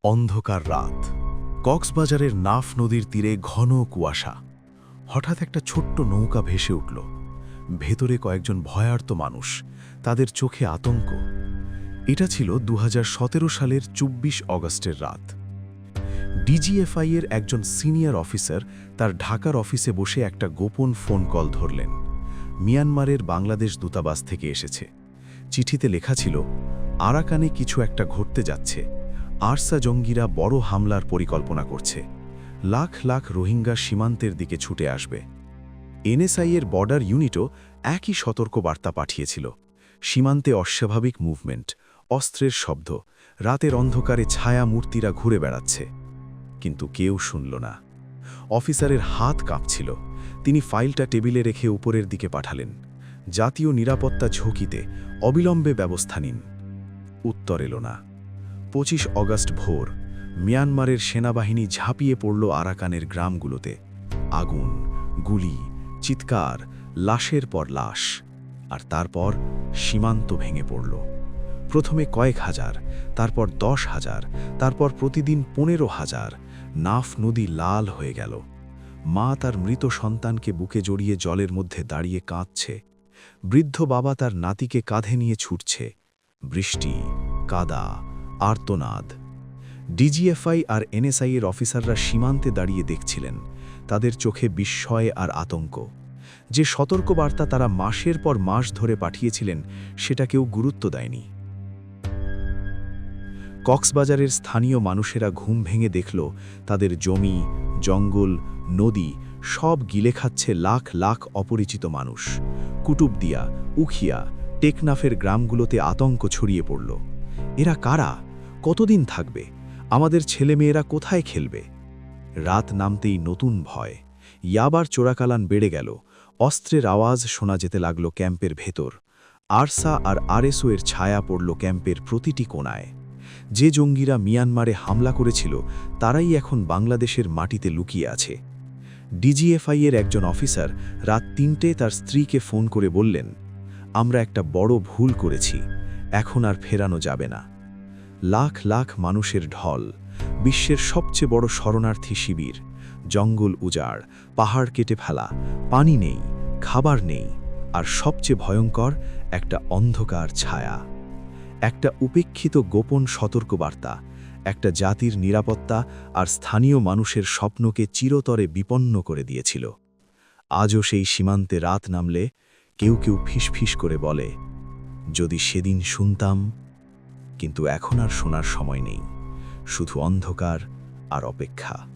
অন্ধকার রাত। কক্সবাজারের নাফ নদীর তীরে ঘন কুয়াশা। হঠাৎ একটা ছোট্ট নৌকা ভেসে উঠল। ভেতরে কয়েকজন ভয়ার্ত মানুষ, তাদের চোখে আতঙ্ক। এটা ছিল 2017 সালের 24 অগস্টের রাত। ডিজিএফআই এর একজন সিনিয়র অফিসার তার ঢাকার অফিসে বসে একটা গোপন ফোন কল ধরলেন। মিয়ানমারের বাংলাদেশ দূতাবাস থেকে এসেছে। চিঠিতে লেখা ছিল, আরাকানে কিছু একটা ঘটতে যাচ্ছে। আরসা জঙ্গিরা বড় হামলার পরিকল্পনা করছে। লাখ লাখ রোহিঙ্গা সীমান্তের দিকে ছুটে আসবে। এনএসআই এর বর্ডার ইউনিটও একই সতর্কবার্তা পাঠিয়েছিল। সীমান্তে অস্বাভাবিক মুভমেন্ট, অস্ত্রের শব্দ, রাতের অন্ধকারে ছায়া মূর্তিরা ঘুরে বেড়াচ্ছে। কিন্তু কেউ শুনল না। অফিসারের হাত কাঁপছিল। তিনি ফাইলটা টেবিলে রেখে উপরের দিকে পাঠালেন। জাতীয় নিরাপত্তা ঝুঁকিতে অবিলম্বে ব্যবস্থা নিন। উত্তর এলো না। 25 অগস্ট ভোর, মিয়ানমারের সেনাবাহিনী ঝাঁপিয়ে পড়ল আরাকানের গ্রামগুলোতে। আগুন, গুলি, চিৎকার, লাশের পর লাশ। আর তারপর সীমান্ত ভেঙে পড়ল। প্রথমে কয়েক হাজার, তারপর 10,000, তারপর প্রতিদিন 15,000। নাফ নদী লাল হয়ে গেল। মা তার মৃত সন্তানকে বুকে জড়িয়ে জলের মধ্যে দাঁড়িয়ে কাঁদছে। বৃদ্ধ বাবা তার নাতিকে কাঁধে নিয়ে ছুটছে। বৃষ্টি, কাদা, আর্তনাদ। ডিজিএফআই আর এনএসআই এর অফিসাররা সীমান্তে দাঁড়িয়ে দেখছিলেন। তাদের চোখে বিস্ময় আর আতঙ্ক। যে সতর্কবার্তা তারা মাসের পর মাস ধরে পাঠিয়েছিলেন, সেটা কেউ গুরুত্ব দেয়নি। কক্সবাজারের স্থানীয় মানুষেরা ঘুম ভেঙে দেখল, তাদের জমি, জঙ্গল, নদী সব গিলে খাচ্ছে লাখ লাখ অপরিচিত মানুষ। কুতুবদিয়া, উখিয়া, টেকনাফের গ্রামগুলোতে আতঙ্ক ছড়িয়ে পড়ল। এরা কারা? কতদিন থাকবে? আমাদের ছেলেমেয়েরা কোথায় খেলবে? রাত নামতেই নতুন ভয়। ইয়াবার চোরাকালান বেড়ে গেল। অস্ত্রের আওয়াজ শোনা যেতে লাগল ক্যাম্পের ভেতর। আরসা আর আরএসও এর ছায়া পড়ল ক্যাম্পের প্রতিটি কোণায়। যে জঙ্গিরা মিয়ানমারে হামলা করেছিল, তারাই এখন বাংলাদেশের মাটিতে লুকিয়ে আছে। ডিজিএফআই এর একজন অফিসার রাত 3টে তার স্ত্রীকে ফোন করে বললেন, আমরা একটা বড় ভুল করেছি, এখন আর ফেরানো যাবে না। লাখ লাখ মানুষের ঢল, বিশ্বের সবচেয়ে বড় শরণার্থী শিবির, জঙ্গল উজাড়, পাহাড় কেটে ফেলা, পানি নেই, খাবার নেই, আর সবচেয়ে ভয়ঙ্কর একটা অন্ধকার ছায়া। একটা উপেক্ষিত গোপন সতর্কবার্তা, একটা জাতির নিরাপত্তা আর স্থানীয় মানুষের স্বপ্নকে চিরতরে বিপন্ন করে দিয়েছিল। আজও সেই সীমান্তে রাত নামলে কেউ কেউ ফিসফিস করে বলে, যদি সেদিন শুনতাম। কিন্তু এখন আর শোনার সময় নেই, শুধু অন্ধকার আর অপেক্ষা।